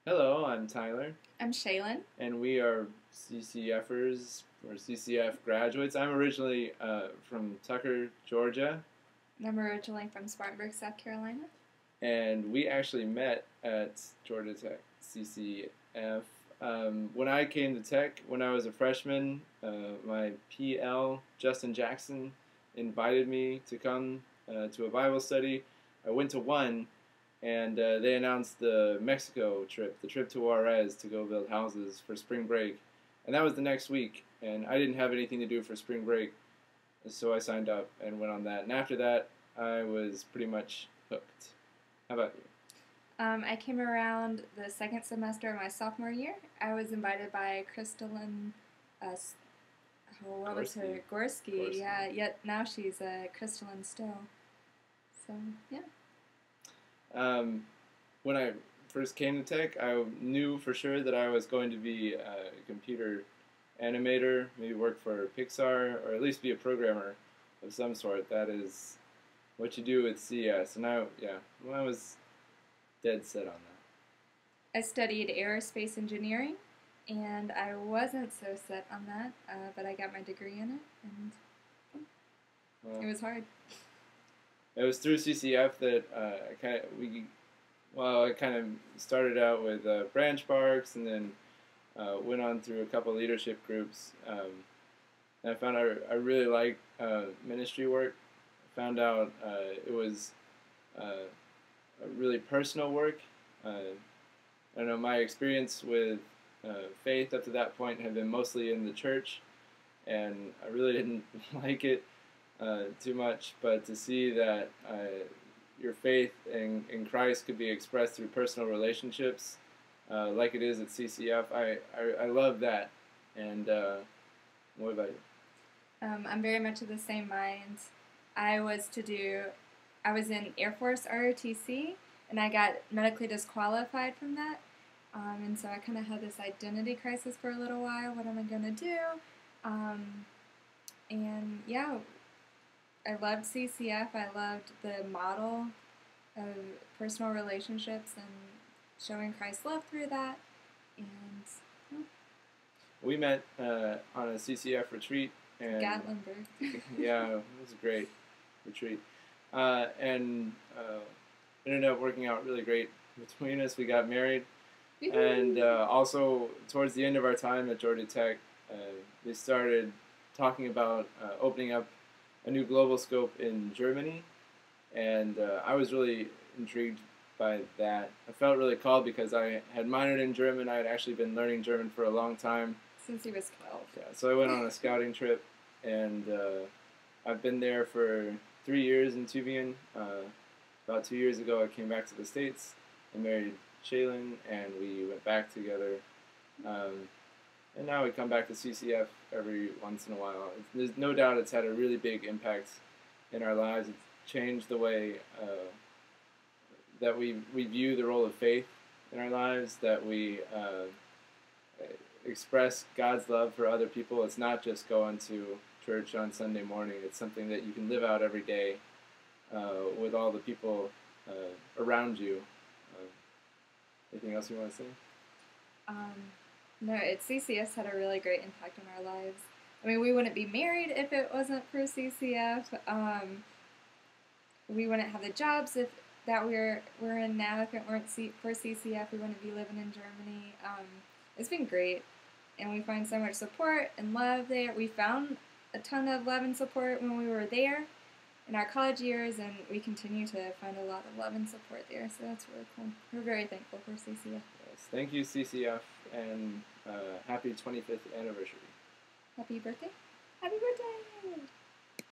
Hello, I'm Tyler, I'm Shalynn. and we are CCF'ers or CCF graduates. I'm originally from Tucker, Georgia, And I'm originally from Spartanburg, South Carolina. and we actually met at Georgia Tech CCF. When I came to Tech, when I was a freshman, my PL, Justin Jackson, invited me to come to a Bible study. I went to one, and they announced the Mexico trip, the trip to Juarez to go build houses for spring break, and that was the next week. And I didn't have anything to do for spring break, so I signed up and went on that. And after that, I was pretty much hooked. How about you? I came around the second semester of my sophomore year. I was invited by Crystalline, what was her? Gorski. Yeah, yet now she's Crystalline still. So, yeah. When I first came to Tech, I knew for sure that I was going to be a computer animator, maybe work for Pixar, or at least be a programmer of some sort. That is what you do with CS. And I was dead set on I studied aerospace engineering, and I wasn't so set on that, but I got my degree in it, and that. it was hard. It was through CCF that I kind of started out with branch parks, and then went on through a couple leadership groups. And I found I really like ministry work. I found out it was a really personal work. I don't know, my experience with faith up to that point had been mostly in the church, and I really didn't like it too much. But to see that your faith in Christ could be expressed through personal relationships, like it is at CCF, I love that. And what about you? I'm very much of the same mind. I was to do, I was in Air Force ROTC, and I got medically disqualified from that. And so I kind of had this identity crisis for a little while. What am I going to do? And yeah, I loved CCF. I loved the model of personal relationships and showing Christ's love through that. And We met on a CCF retreat, and Gatlinburg. yeah, it was a great retreat, and it ended up working out really great between us. We got married, and also towards the end of our time at Georgia Tech, they started talking about opening up a new global scope in Germany, and I was really intrigued by that. I felt really called because I had minored in German. I had actually been learning German for a long time. Since he was 12. Yeah, so I went on a scouting trip, and I've been there for 3 years in Tübingen. About 2 years ago, I came back to the States and married Shalynn, and we went back together. And now we come back to CCF every once in a while. There's no doubt it's had a really big impact in our lives. It's changed the way that we view the role of faith in our lives, that we express God's love for other people. It's not just going to church on Sunday morning. It's something that you can live out every day with all the people around you. Anything else you want to say? No, CCS had a really great impact on our lives. I mean, we wouldn't be married if it wasn't for CCF. We wouldn't have the jobs that we're in now if it weren't for CCF. We wouldn't be living in Germany. It's been great, and we find so much support and love there. We found a ton of love and support when we were there in our college years, and we continue to find a lot of love and support there, so that's really cool. We're very thankful for CCF. Yes, thank you, CCF, and happy 25th anniversary. Happy birthday. Happy birthday!